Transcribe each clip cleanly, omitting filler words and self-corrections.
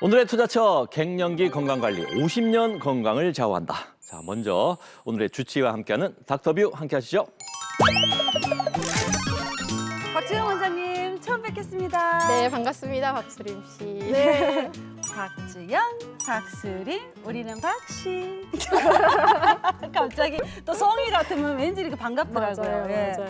오늘의 투자처 갱년기 건강관리 50년 건강을 좌우한다. 자, 먼저 오늘의 주치의와 함께하는 닥터뷰 함께하시죠. 박지영 원장님 처음 뵙겠습니다. 네, 반갑습니다. 박수림 씨. 네. 박지영, 박수림, 우리는 박씨. 갑자기 또 성이 같으면 왠지 이렇게 반갑더라고요. 맞아요, 예. 맞아요.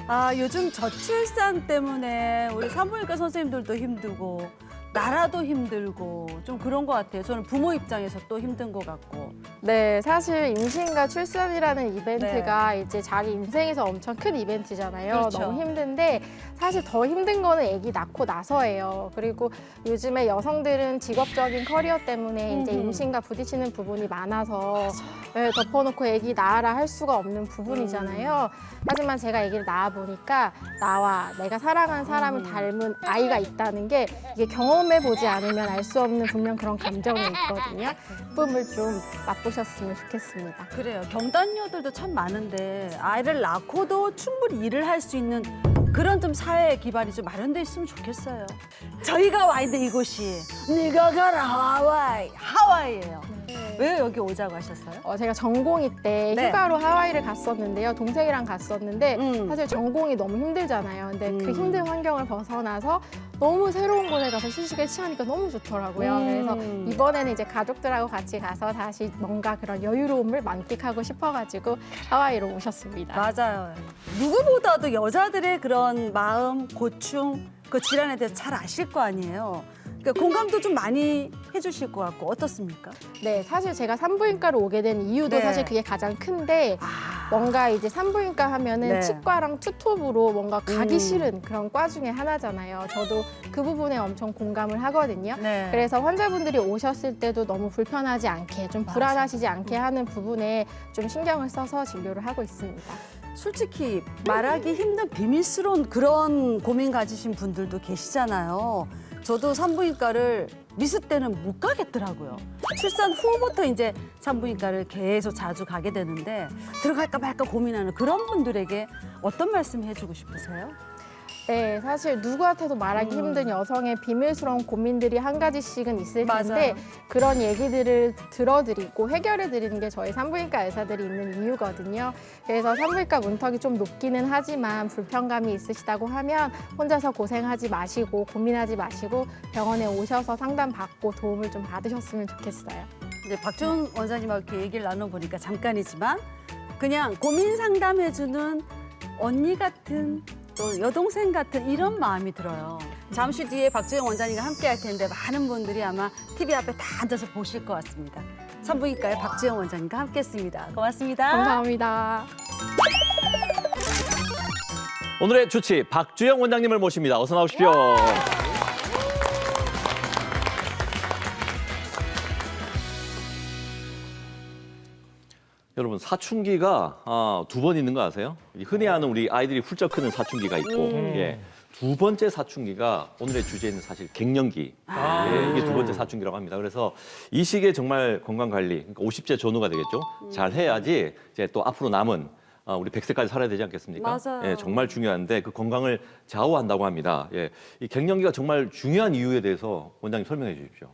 아, 요즘 저출산 때문에 우리 산부인과 선생님들도 힘들고 나라도 힘들고 좀 그런 것 같아요. 저는 부모 입장에서 또 힘든 것 같고. 네, 사실 임신과 출산이라는 이벤트가 이제 자기 인생에서 엄청 큰 이벤트잖아요. 그렇죠. 너무 힘든데 사실 더 힘든 거는 아기 낳고 나서예요. 그리고 요즘에 여성들은 직업적인 커리어 때문에 이제 임신과 부딪히는 부분이 많아서 네, 덮어놓고 아기 낳아라 할 수가 없는 부분이잖아요. 하지만 제가 아기를 낳아 보니까 나와 내가 사랑하는 사람을 닮은 아이가 있다는 게 이게 경험해보지 않으면 알 수 없는 분명 그런 감정이 있거든요. 기쁨을 좀 맛보셨으면 좋겠습니다. 그래요. 경단녀들도 참 많은데 아이를 낳고도 충분히 일을 할 수 있는 그런 좀 사회 기반이 좀 마련돼 있으면 좋겠어요. 저희가 와 있는 이곳이 네가 가라 하와이예요. 왜 여기 오자고 하셨어요? 제가 전공의 때 네. 휴가로 하와이를 갔었는데요. 동생이랑 갔었는데 음. 사실 전공이 너무 힘들잖아요. 근데 그 힘든 환경을 벗어나서 너무 새로운 곳에 가서 휴식을 취하니까 너무 좋더라고요. 그래서 이번에는 이제 가족들하고 같이 가서 다시 뭔가 그런 여유로움을 만끽하고 싶어가지고 하와이로 오셨습니다. 맞아요. 누구보다도 여자들의 그런 마음, 고충, 그 질환에 대해서 잘 아실 거 아니에요. 그러니까 공감도 좀 많이 해주실 것 같고 어떻습니까? 네, 사실 제가 산부인과로 오게 된 이유도 네. 사실 그게 가장 큰데 뭔가 이제 산부인과 하면은 네. 치과랑 투톱으로 뭔가 가기 싫은 그런 과 중에 하나잖아요. 저도 그 부분에 엄청 공감을 하거든요. 네. 그래서 환자분들이 오셨을 때도 너무 불편하지 않게 좀 불안하시지 않게 하는 부분에 좀 신경을 써서 진료를 하고 있습니다. 솔직히 말하기 힘든 비밀스러운 그런 고민 가지신 분들도 계시잖아요. 저도 산부인과를 미스 때는 못 가겠더라고요. 출산 후부터 이제 산부인과를 계속 자주 가게 되는데 들어갈까 말까 고민하는 그런 분들에게 어떤 말씀 해주고 싶으세요? 네, 사실 누구한테도 말하기 힘든 여성의 비밀스러운 고민들이 한 가지씩은 있을 텐데 맞아요. 그런 얘기들을 들어드리고 해결해드리는 게 저희 산부인과 의사들이 있는 이유거든요. 그래서 산부인과 문턱이 좀 높기는 하지만 불편감이 있으시다고 하면 혼자서 고생하지 마시고 고민하지 마시고 병원에 오셔서 상담받고 도움을 좀 받으셨으면 좋겠어요. 이제 박지원 원장님하고 이렇게 얘기를 나눠보니까 잠깐이지만 그냥 고민 상담해주는 언니 같은 또 여동생 같은 이런 마음이 들어요. 잠시 뒤에 박지영 원장님과 함께 할 텐데 많은 분들이 아마 TV 앞에 다 앉아서 보실 것 같습니다. 산부인과의 박지영 원장님과 함께 했습니다. 고맙습니다. 감사합니다. 오늘의 주치 박주영 원장님을 모십니다. 어서 나오십시오. 여러분 사춘기가 두 번 있는 거 아세요? 흔히 아는 우리 아이들이 훌쩍 크는 사춘기가 있고 예. 두 번째 사춘기가 오늘의 주제는 사실 갱년기. 예, 이게 두 번째 사춘기라고 합니다. 그래서 이 시기에 정말 건강 관리, 그러니까 50세 전후가 되겠죠. 잘 해야지 이제 또 앞으로 남은 우리 100세까지 살아야 되지 않겠습니까? 맞아요. 예, 정말 중요한데 그 건강을 좌우한다고 합니다. 예, 이 갱년기가 정말 중요한 이유에 대해서 원장님 설명해 주십시오.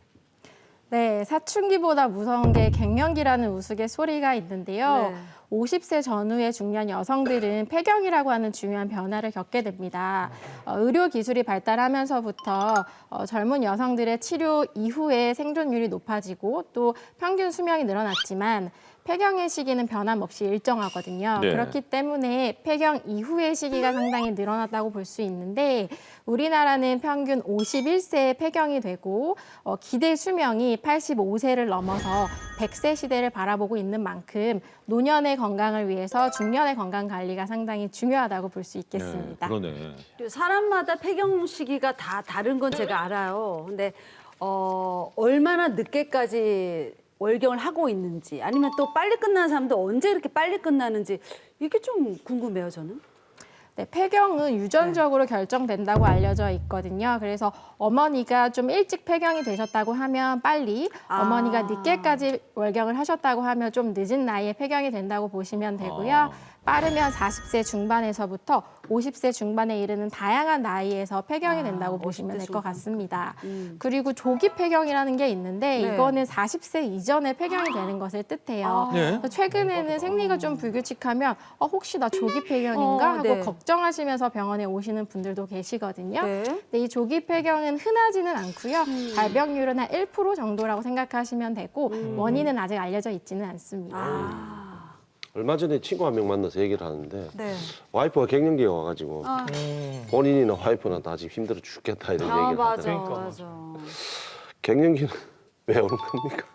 네, 사춘기보다 무서운 게 갱년기라는 우스갯소리가 있는데요. 네. 50세 전후의 중년 여성들은 폐경이라고 하는 중요한 변화를 겪게 됩니다. 의료 기술이 발달하면서부터 젊은 여성들의 치료 이후에 생존율이 높아지고 또 평균 수명이 늘어났지만 폐경의 시기는 변함없이 일정하거든요. 네. 그렇기 때문에 폐경 이후의 시기가 상당히 늘어났다고 볼 수 있는데 우리나라는 평균 51세에 폐경이 되고 기대 수명이 85세를 넘어서 100세 시대를 바라보고 있는 만큼 노년의 건강을 위해서 중년의 건강 관리가 상당히 중요하다고 볼 수 있겠습니다. 네, 그러네. 사람마다 폐경 시기가 다 다른 건 제가 알아요. 근데 얼마나 늦게까지 월경을 하고 있는지 아니면 또 빨리 끝나는 사람도 언제 이렇게 빨리 끝나는지 이게 좀 궁금해요, 저는. 네, 폐경은 유전적으로 결정된다고 알려져 있거든요. 그래서 어머니가 좀 일찍 폐경이 되셨다고 하면 빨리, 어머니가 늦게까지 월경을 하셨다고 하면 좀 늦은 나이에 폐경이 된다고 보시면 되고요. 빠르면 40세 중반에서부터 50세 중반에 이르는 다양한 나이에서 폐경이 된다고 보시면 될 것 같습니다. 그리고 조기 폐경이라는 게 있는데 네. 이거는 40세 이전에 폐경이 되는 것을 뜻해요. 네. 그래서 최근에는 생리가 좀 불규칙하면 혹시 나 조기 폐경인가 하고 네. 걱정하시면서 병원에 오시는 분들도 계시거든요. 네. 근데 이 조기 폐경은 흔하지는 않고요. 발병률은 한 1% 정도라고 생각하시면 되고 원인은 아직 알려져 있지는 않습니다. 얼마 전에 친구 한 명 만나서 얘기를 하는데 네. 와이프가 갱년기가 와가지고 본인이나 와이프나 다 지금 힘들어 죽겠다 이런 얘기를 맞아, 하더라고요. 그러니까, 맞아. 갱년기는 왜 오는 겁니까?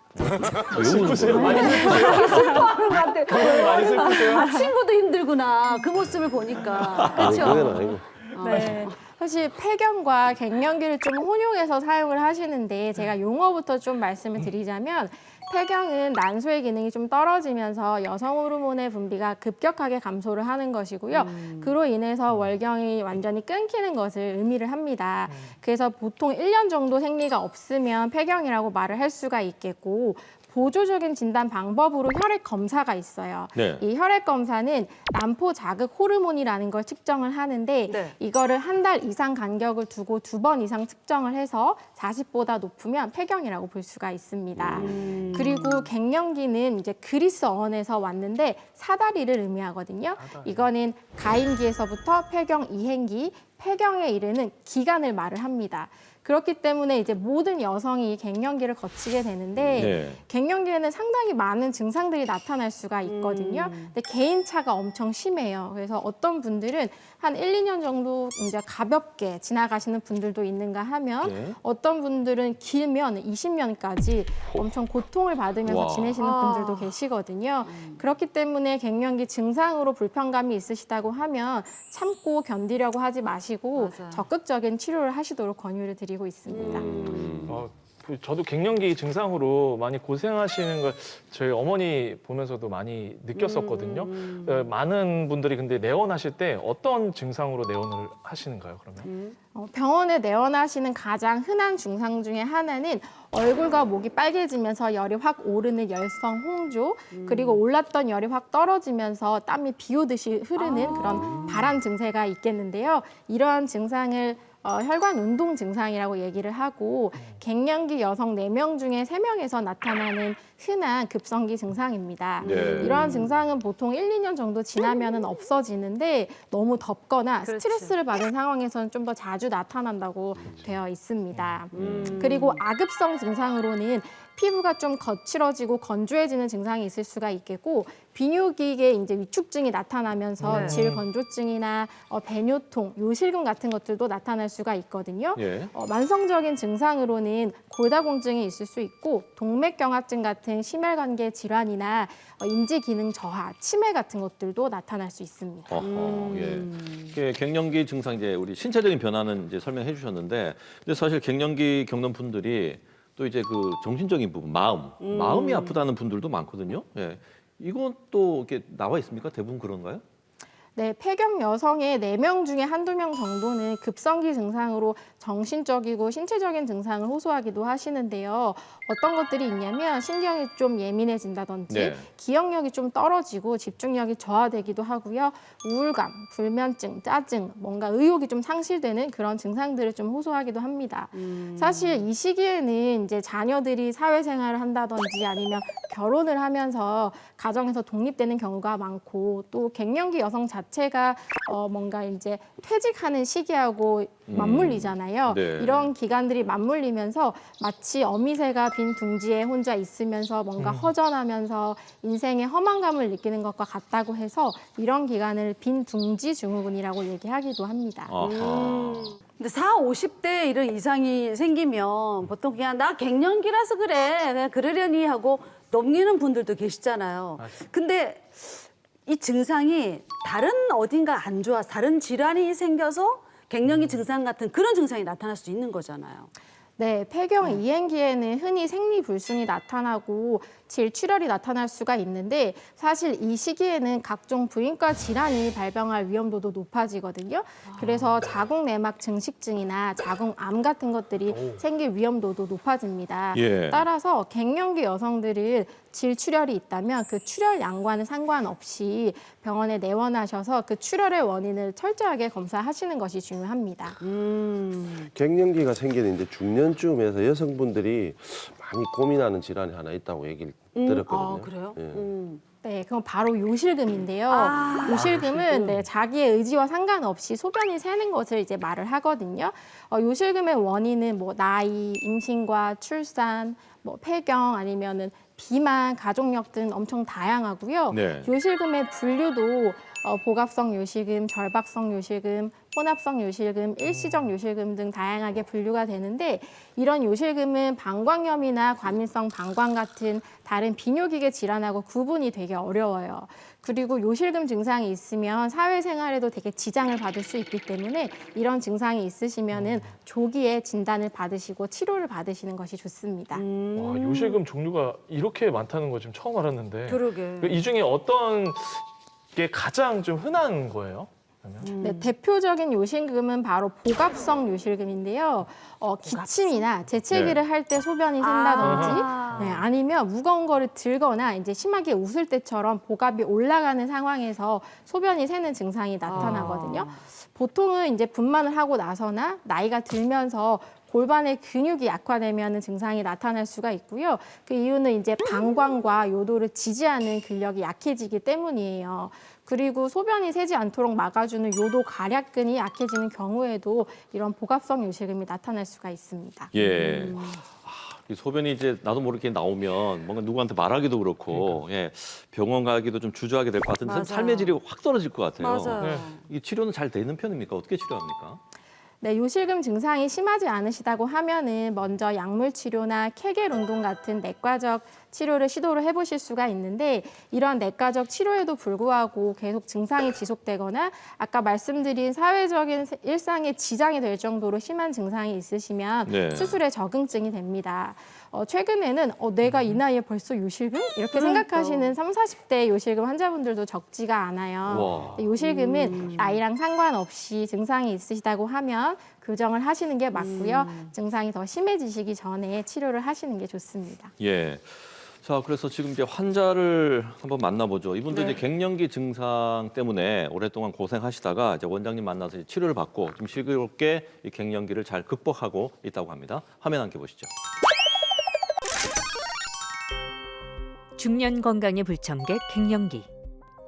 슬퍼하는 것 같아. 많이 슬프세요? 친구도 힘들구나. 그 모습을 보니까. 아니 그렇죠. 그건 아니고 네. 사실 폐경과 갱년기를 좀 혼용해서 사용을 하시는데 제가 용어부터 좀 말씀을 드리자면 폐경은 난소의 기능이 좀 떨어지면서 여성 호르몬의 분비가 급격하게 감소를 하는 것이고요. 그로 인해서 월경이 완전히 끊기는 것을 의미를 합니다. 그래서 보통 1년 정도 생리가 없으면 폐경이라고 말을 할 수가 있겠고 보조적인 진단 방법으로 혈액 검사가 있어요. 네. 이 혈액 검사는 난포 자극 호르몬이라는 걸 측정을 하는데 네. 이거를 한 달 이상 간격을 두고 2번 이상 측정을 해서 40보다 높으면 폐경이라고 볼 수가 있습니다. 그리고 갱년기는 이제 그리스 어원에서 왔는데 사다리를 의미하거든요. 이거는 가임기에서부터 폐경 이행기, 폐경에 이르는 기간을 말을 합니다. 그렇기 때문에 이제 모든 여성이 갱년기를 거치게 되는데 네. 갱년기에는 상당히 많은 증상들이 나타날 수가 있거든요. 근데 개인차가 엄청 심해요. 그래서 어떤 분들은 한 1, 2년 정도 이제 가볍게 지나가시는 분들도 있는가 하면 네. 어떤 분들은 길면 20년까지 엄청 고통을 받으면서 와. 지내시는 분들도 계시거든요. 그렇기 때문에 갱년기 증상으로 불편감이 있으시다고 하면 참고 견디려고 하지 마시고 맞아. 적극적인 치료를 하시도록 권유를 드리고 있습니다. 저도 갱년기 증상으로 많이 고생하시는 걸 저희 어머니 보면서도 많이 느꼈었거든요. 많은 분들이 근데 내원하실 때 어떤 증상으로 내원을 하시는가요, 그러면? 병원에 내원하시는 가장 흔한 증상 중에 하나는 얼굴과 목이 빨개지면서 열이 확 오르는 열성 홍조, 그리고 올랐던 열이 확 떨어지면서 땀이 비 오듯이 흐르는 그런 발한 증세가 있겠는데요. 이러한 증상을 혈관 운동 증상이라고 얘기를 하고 갱년기 여성 4명 중에 3명에서 나타나는 흔한 급성기 증상입니다. 네. 이러한 증상은 보통 1, 2년 정도 지나면은 없어지는데 너무 덥거나 그렇지. 스트레스를 받은 상황에서는 좀 더 자주 나타난다고 되어 있습니다. 그리고 아급성 증상으로는 피부가 좀 거칠어지고 건조해지는 증상이 있을 수가 있겠고 비뇨기계 이제 위축증이 나타나면서 네. 질건조증이나 배뇨통, 요실금 같은 것들도 나타날 수가 있거든요. 예. 만성적인 증상으로는 골다공증이 있을 수 있고 동맥경화증 같은 심혈관계 질환이나 인지 기능 저하, 치매 같은 것들도 나타날 수 있습니다. 어허, 예. 이게 갱년기 증상 이제 우리 신체적인 변화는 이제 설명해 주셨는데, 근데 사실 갱년기 겪는 분들이 또 이제 그 정신적인 부분, 마음이 아프다는 분들도 많거든요. 예. 이건 또 이렇게 나와 있습니까? 대부분 그런가요? 네, 폐경 여성의 4명 중에 한두 명 정도는 급성기 증상으로 정신적이고 신체적인 증상을 호소하기도 하시는데요. 어떤 것들이 있냐면 신경이 좀 예민해진다든지 네. 기억력이 좀 떨어지고 집중력이 저하되기도 하고요. 우울감, 불면증, 짜증, 뭔가 의욕이 좀 상실되는 그런 증상들을 좀 호소하기도 합니다. 사실 이 시기에는 이제 자녀들이 사회생활을 한다든지 아니면 결혼을 하면서 가정에서 독립되는 경우가 많고 또 갱년기 여성 자체가 뭔가 이제 퇴직하는 시기하고 맞물리잖아요. 네. 이런 기간들이 맞물리면서 마치 어미새가 빈 둥지에 혼자 있으면서 뭔가 허전하면서 인생의 허망감을 느끼는 것과 같다고 해서 이런 기간을 빈 둥지 증후군이라고 얘기하기도 합니다. 아하. 근데 40, 50대 이런 이상이 생기면 보통 그냥 나 갱년기라서 그래. 그냥 그러려니 하고 넘기는 분들도 계시잖아요. 근데 이 증상이 다른 어딘가 안 좋아, 다른 질환이 생겨서 갱년기 증상 같은 그런 증상이 나타날 수 있는 거잖아요. 네, 폐경 이행기에는 흔히 생리불순이 나타나고 질출혈이 나타날 수가 있는데 사실 이 시기에는 각종 부인과 질환이 발병할 위험도도 높아지거든요. 그래서 자궁내막 증식증이나 자궁암 같은 것들이 생길 위험도도 높아집니다. 예. 따라서 갱년기 여성들은 질출혈이 있다면 그 출혈량과는 상관없이 병원에 내원하셔서 그 출혈의 원인을 철저하게 검사하시는 것이 중요합니다. 갱년기가 생기는 이제 중년쯤에서 여성분들이 많이 고민하는 질환이 하나 있다고 얘기를 들었거든요. 아, 그래요? 예. 네, 그건 바로 요실금인데요. 아, 요실금은 네, 자기의 의지와 상관없이 소변이 새는 것을 이제 말을 하거든요. 요실금의 원인은 뭐 나이, 임신과 출산, 뭐 폐경 아니면은 비만, 가족력 등 엄청 다양하고요. 네. 요실금의 분류도 복합성 요실금, 절박성 요실금, 혼합성 요실금, 일시적 요실금 등 다양하게 분류가 되는데 이런 요실금은 방광염이나 과민성 방광 같은 다른 비뇨기계 질환하고 구분이 되게 어려워요. 그리고 요실금 증상이 있으면 사회생활에도 되게 지장을 받을 수 있기 때문에 이런 증상이 있으시면은 조기에 진단을 받으시고 치료를 받으시는 것이 좋습니다. 와, 요실금 종류가 이렇게 많다는 거 지금 처음 알았는데. 그러게. 이 중에 어떤 게 가장 좀 흔한 거예요? 그러면? 네, 대표적인 요실금은 바로 복합성 요실금인데요. 기침이나 재채기를 할 때 소변이 샌다든지 네, 아니면 무거운 거를 들거나 이제 심하게 웃을 때처럼 복압이 올라가는 상황에서 소변이 새는 증상이 나타나거든요. 보통은 이제 분만을 하고 나서나 나이가 들면서 골반의 근육이 약화되면 증상이 나타날 수가 있고요. 그 이유는 이제 방광과 요도를 지지하는 근력이 약해지기 때문이에요. 그리고 소변이 새지 않도록 막아주는 요도 가략근이 약해지는 경우에도 이런 복합성 요실금이 나타날 수가 있습니다. 예. 이 소변이 이제 나도 모르게 나오면 뭔가 누구한테 말하기도 그렇고 예, 병원 가기도 좀 주저하게 될 것 같은데 맞아요. 삶의 질이 확 떨어질 것 같아요. 맞아요. 네. 이 치료는 잘 되는 편입니까? 어떻게 치료합니까? 네, 요실금 증상이 심하지 않으시다고 하면은 먼저 약물 치료나 케겔 운동 같은 내과적 치료를 시도를 해보실 수가 있는데 이런 내과적 치료에도 불구하고 계속 증상이 지속되거나 아까 말씀드린 사회적인 일상에 지장이 될 정도로 심한 증상이 있으시면 네. 수술에 적응증이 됩니다. 최근에는 내가 이 나이에 벌써 요실금? 이렇게 생각하시는 30, 40대 요실금 환자분들도 적지가 않아요. 와. 요실금은 나이랑 상관없이 증상이 있으시다고 하면 교정을 하시는 게 맞고요. 증상이 더 심해지시기 전에 치료를 하시는 게 좋습니다. 예. 자, 그래서 지금 이제 환자를 한번 만나보죠. 이분도 이제 갱년기 증상 때문에 오랫동안 고생하시다가 이제 원장님 만나서 이제 치료를 받고 좀 슬기롭게 이 갱년기를 잘 극복하고 있다고 합니다. 화면 함께 보시죠. 중년 건강의 불청객 갱년기.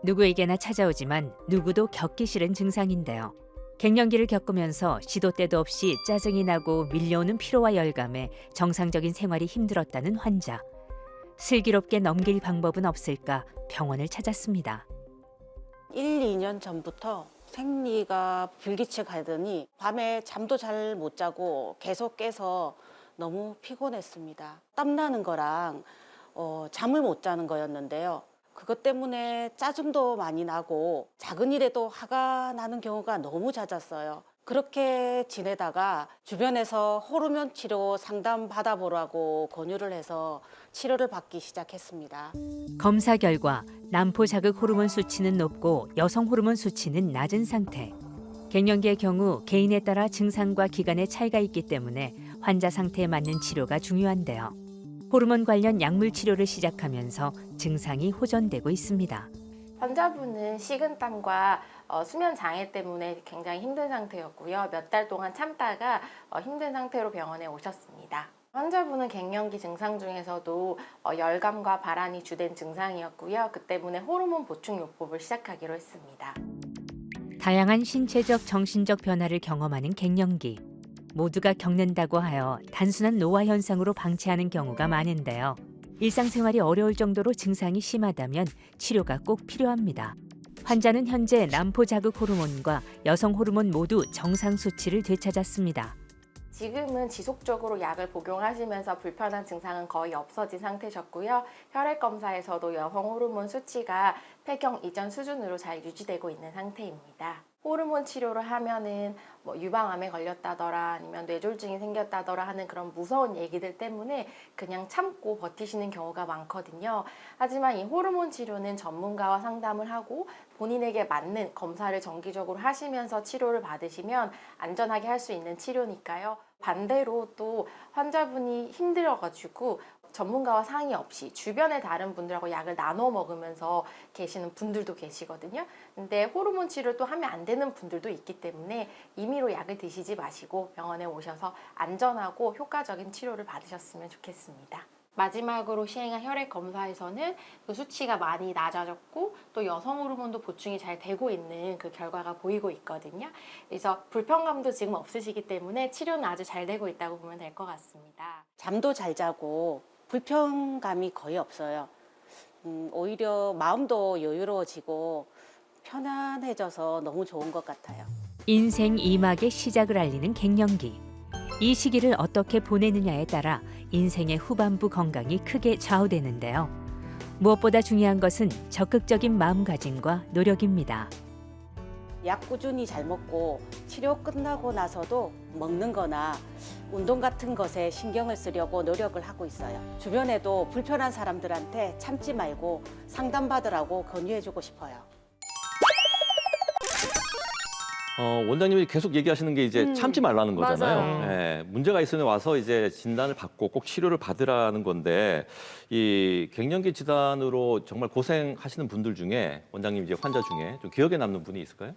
누구에게나 찾아오지만 누구도 겪기 싫은 증상인데요. 갱년기를 겪으면서 시도 때도 없이 짜증이 나고 밀려오는 피로와 열감에 정상적인 생활이 힘들었다는 환자. 슬기롭게 넘길 방법은 없을까 병원을 찾았습니다. 1, 2년 전부터 생리가 불규칙하더니 밤에 잠도 잘 못 자고 계속 깨서 너무 피곤했습니다. 땀나는 거랑 잠을 못 자는 거였는데요. 그것 때문에 짜증도 많이 나고 작은 일에도 화가 나는 경우가 너무 잦았어요. 그렇게 지내다가 주변에서 호르몬 치료 상담 받아보라고 권유를 해서 치료를 받기 시작했습니다. 검사 결과 남포 자극 호르몬 수치는 높고 여성 호르몬 수치는 낮은 상태. 갱년기의 경우 개인에 따라 증상과 기간의 차이가 있기 때문에 환자 상태에 맞는 치료가 중요한데요. 호르몬 관련 약물 치료를 시작하면서 증상이 호전되고 있습니다. 환자분은 식은땀과 수면 장애 때문에 굉장히 힘든 상태였고요. 몇 달 동안 참다가 힘든 상태로 병원에 오셨습니다. 환자분은 갱년기 증상 중에서도 열감과 발한이 주된 증상이었고요. 그 때문에 호르몬 보충 요법을 시작하기로 했습니다. 다양한 신체적, 정신적 변화를 경험하는 갱년기. 모두가 겪는다고 하여 단순한 노화 현상으로 방치하는 경우가 많은데요. 일상생활이 어려울 정도로 증상이 심하다면 치료가 꼭 필요합니다. 환자는 현재 남포 자극 호르몬과 여성 호르몬 모두 정상 수치를 되찾았습니다. 지금은 지속적으로 약을 복용하시면서 불편한 증상은 거의 없어진 상태셨고요. 혈액 검사에서도 여성 호르몬 수치가 폐경 이전 수준으로 잘 유지되고 있는 상태입니다. 호르몬 치료를 하면은 뭐 유방암에 걸렸다더라 아니면 뇌졸중이 생겼다더라 하는 그런 무서운 얘기들 때문에 그냥 참고 버티시는 경우가 많거든요. 하지만 이 호르몬 치료는 전문가와 상담을 하고 본인에게 맞는 검사를 정기적으로 하시면서 치료를 받으시면 안전하게 할 수 있는 치료니까요. 반대로 또 환자분이 힘들어가지고 전문가와 상의 없이 주변의 다른 분들하고 약을 나눠 먹으면서 계시는 분들도 계시거든요. 근데 호르몬 치료를 또 하면 안 되는 분들도 있기 때문에 임의로 약을 드시지 마시고 병원에 오셔서 안전하고 효과적인 치료를 받으셨으면 좋겠습니다. 마지막으로 시행한 혈액 검사에서는 그 수치가 많이 낮아졌고 또 여성 호르몬도 보충이 잘 되고 있는 그 결과가 보이고 있거든요. 그래서 불편감도 지금 없으시기 때문에 치료는 아주 잘 되고 있다고 보면 될 것 같습니다. 잠도 잘 자고 불편감이 거의 없어요. 오히려 마음도 여유로워지고 편안해져서 너무 좋은 것 같아요. 인생 2막의 시작을 알리는 갱년기. 이 시기를 어떻게 보내느냐에 따라 인생의 후반부 건강이 크게 좌우되는데요. 무엇보다 중요한 것은 적극적인 마음가짐과 노력입니다. 약 꾸준히 잘 먹고 치료 끝나고 나서도 먹는 거나 운동 같은 것에 신경을 쓰려고 노력을 하고 있어요. 주변에도 불편한 사람들한테 참지 말고 상담받으라고 권유해주고 싶어요. 원장님이 계속 얘기하시는 게 이제 참지 말라는 거잖아요. 맞아요. 예, 문제가 있으면 와서 이제 진단을 받고 꼭 치료를 받으라는 건데 이 갱년기 진단으로 정말 고생하시는 분들 중에 원장님 이제 환자 중에 좀 기억에 남는 분이 있을까요?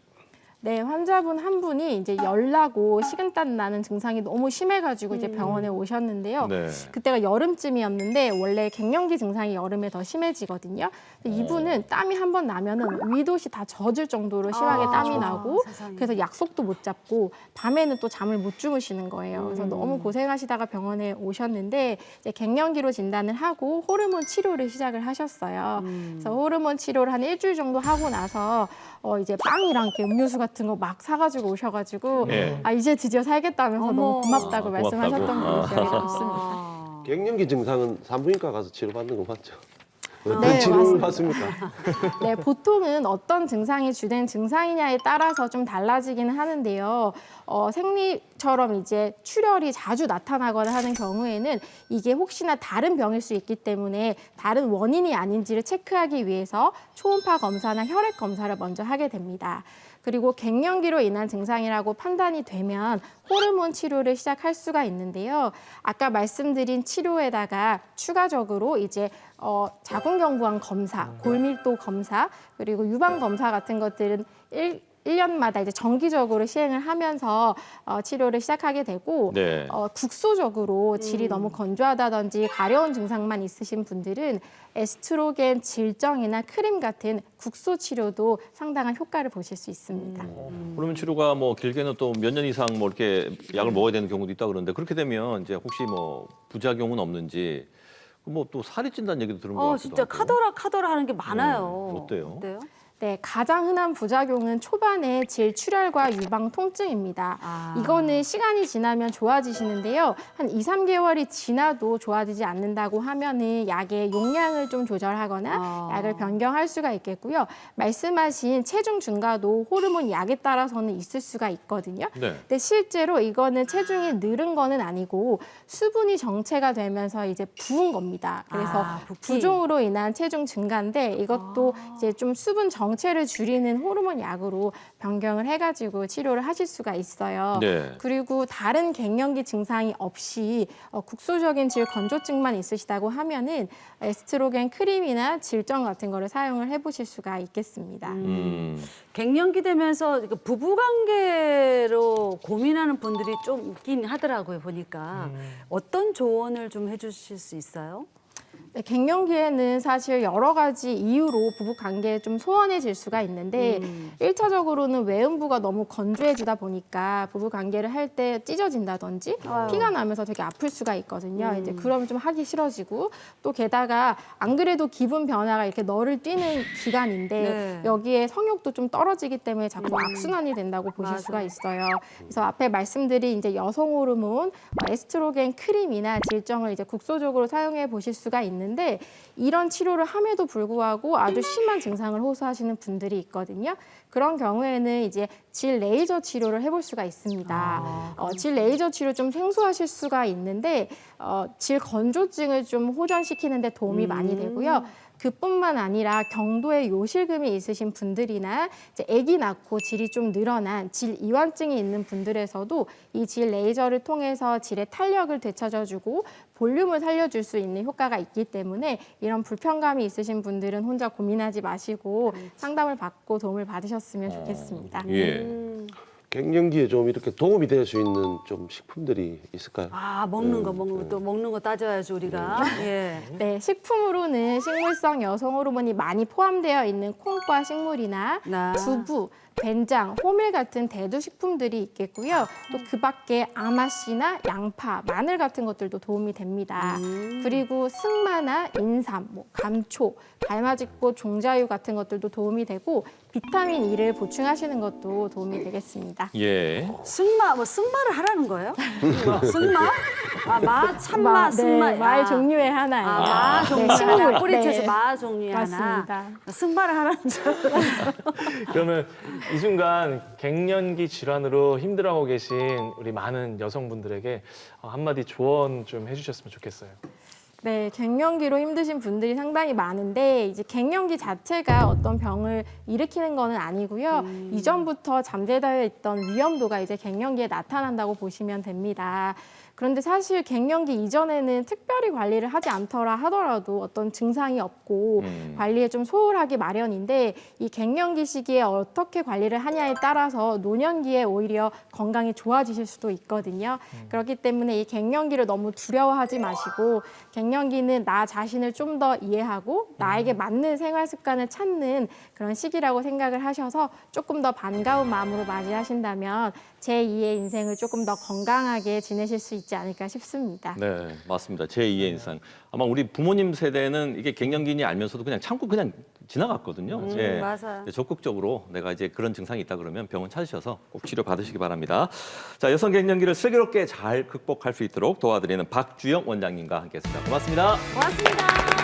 네, 환자분 한 분이 이제 열나고 식은땀 나는 증상이 너무 심해가지고 이제 병원에 오셨는데요. 네. 그때가 여름쯤이었는데 원래 갱년기 증상이 여름에 더 심해지거든요. 근데 이분은 땀이 한 번 나면은 위도시 다 젖을 정도로 심하게 땀이 나고 세상에. 그래서 약속도 못 잡고 밤에는 또 잠을 못 주무시는 거예요. 그래서 너무 고생하시다가 병원에 오셨는데 이제 갱년기로 진단을 하고 호르몬 치료를 시작을 하셨어요. 그래서 호르몬 치료를 한 일주일 정도 하고 나서 이제 빵이랑 이렇게 음료수 같은 거 막 사가지고 오셔가지고 예. 아 이제 드디어 살겠다면서 어머. 너무 고맙다고 아, 말씀하셨던 고맙다고. 거 기억이 남습니다. 아. 갱년기 증상은 산부인과 가서 치료받는 거 맞죠? 어떤 네, 치료를 맞습니다. 받습니까? 네, 보통은 어떤 증상이 주된 증상이냐에 따라서 좀 달라지기는 하는데요. 생리처럼 이제 출혈이 자주 나타나거나 하는 경우에는 이게 혹시나 다른 병일 수 있기 때문에 다른 원인이 아닌지를 체크하기 위해서 초음파 검사나 혈액 검사를 먼저 하게 됩니다. 그리고 갱년기로 인한 증상이라고 판단이 되면 호르몬 치료를 시작할 수가 있는데요. 아까 말씀드린 치료에다가 추가적으로 이제 자궁경부암 검사, 골밀도 검사, 그리고 유방 검사 같은 것들은 1년마다 이제 정기적으로 시행을 하면서 치료를 시작하게 되고 네. 국소적으로 질이 너무 건조하다든지 가려운 증상만 있으신 분들은 에스트로겐 질정이나 크림 같은 국소 치료도 상당한 효과를 보실 수 있습니다. 호르몬 치료가 뭐 길게는 또 몇 년 이상 뭐 이렇게 약을 먹어야 되는 경우도 있다 그러는데 그렇게 되면 이제 혹시 뭐 부작용은 없는지 뭐 또 살이 찐다는 얘기도 들은 것 같기도 진짜 하고. 카더라 하는 게 많아요. 어때요? 어때요? 네, 가장 흔한 부작용은 초반에 질 출혈과 유방 통증입니다. 아. 이거는 시간이 지나면 좋아지시는데요. 한 2, 3개월이 지나도 좋아지지 않는다고 하면은 약의 용량을 좀 조절하거나 약을 변경할 수가 있겠고요. 말씀하신 체중 증가도 호르몬 약에 따라서는 있을 수가 있거든요. 네. 근데 실제로 이거는 체중이 늘은 거는 아니고 수분이 정체가 되면서 이제 부은 겁니다. 그래서 붓기. 부종으로 인한 체중 증가인데 이것도 이제 좀 수분 정체를 줄이는 호르몬 약으로 변경을 해가지고 치료를 하실 수가 있어요. 네. 그리고 다른 갱년기 증상이 없이 국소적인 질 건조증만 있으시다고 하면은 에스트로겐 크림이나 질정 같은 거를 사용을 해보실 수가 있겠습니다. 갱년기 되면서 부부관계로 고민하는 분들이 좀 있긴 하더라고요, 보니까. 어떤 조언을 좀 해주실 수 있어요? 네, 갱년기에는 사실 여러 가지 이유로 부부 관계에 좀 소원해질 수가 있는데 1차적으로는 외음부가 너무 건조해지다 보니까 부부 관계를 할 때 찢어진다든지 피가 나면서 되게 아플 수가 있거든요. 이제 그러면 좀 하기 싫어지고 또 게다가 안 그래도 기분 변화가 이렇게 너를 뛰는 기간인데 네. 여기에 성욕도 좀 떨어지기 때문에 자꾸 악순환이 된다고 보실 수가 있어요. 그래서 앞에 말씀드린 이제 여성 호르몬 에스트로겐 크림이나 질정을 이제 국소적으로 사용해 보실 수가 있는데 이런 치료를 함에도 불구하고 아주 심한 증상을 호소하시는 분들이 있거든요. 그런 경우에는 이제 질 레이저 치료를 해볼 수가 있습니다. 질 레이저 치료 좀 생소하실 수가 있는데 질 건조증을 좀 호전시키는 데 도움이 많이 되고요. 그뿐만 아니라 경도에 요실금이 있으신 분들이나 이제 아기 낳고 질이 좀 늘어난 질 이완증이 있는 분들에서도 이 질 레이저를 통해서 질의 탄력을 되찾아주고 볼륨을 살려줄 수 있는 효과가 있기 때문에 이런 불편감이 있으신 분들은 혼자 고민하지 마시고 상담을 받고 도움을 받으셨으면 좋겠습니다. 예. 갱년기에 좀 이렇게 도움이 될 수 있는 좀 식품들이 있을까요? 아, 먹는 거 또 먹는 거 따져야지 우리가. 예. 네, 식품으로는 식물성 여성 호르몬이 많이 포함되어 있는 콩과 식물이나 나. 두부, 된장, 호밀 같은 대두 식품들이 있겠고요. 또 그 밖에 아마씨나 양파, 마늘 같은 것들도 도움이 됩니다. 그리고 승마나 인삼, 감초, 달맞이꽃, 종자유 같은 것들도 도움이 되고 비타민 E를 보충하시는 것도 도움이 되겠습니다. 예. 승마를 하라는 거예요? 승마? 아, 참마, 승마. 네, 말 종류의 하나예요. 마 종류 네, 하나. 식물. 뿌리채에서 네. 마 종류 맞습니다. 하나. 승마를 하라는 줄 알았어. 그러면 이 순간 갱년기 질환으로 힘들어하고 계신 우리 많은 여성분들에게 한마디 조언 좀 해주셨으면 좋겠어요. 네, 갱년기로 힘드신 분들이 상당히 많은데 이제 갱년기 자체가 어떤 병을 일으키는 거는 아니고요. 이전부터 잠재되어 있던 위험도가 이제 갱년기에 나타난다고 보시면 됩니다. 그런데 사실 갱년기 이전에는 특별히 관리를 하지 않더라 하더라도 어떤 증상이 없고 관리에 좀 소홀하기 마련인데 이 갱년기 시기에 어떻게 관리를 하냐에 따라서 노년기에 오히려 건강이 좋아지실 수도 있거든요. 그렇기 때문에 이 갱년기를 너무 두려워하지 마시고 갱년기는 나 자신을 좀 더 이해하고 나에게 맞는 생활 습관을 찾는 그런 시기라고 생각을 하셔서 조금 더 반가운 마음으로 맞이하신다면 제2의 인생을 조금 더 건강하게 지내실 수 있지 않을까 싶습니다. 네, 맞습니다. 제2의 인상. 아마 우리 부모님 세대는 이게 갱년기니 알면서도 그냥 참고 그냥 지나갔거든요. 예. 맞아요. 적극적으로 내가 이제 그런 증상이 있다 그러면 병원 찾으셔서 꼭 치료 받으시기 바랍니다. 자, 여성 갱년기를 슬기롭게 잘 극복할 수 있도록 도와드리는 박주영 원장님과 함께했습니다. 고맙습니다. 고맙습니다.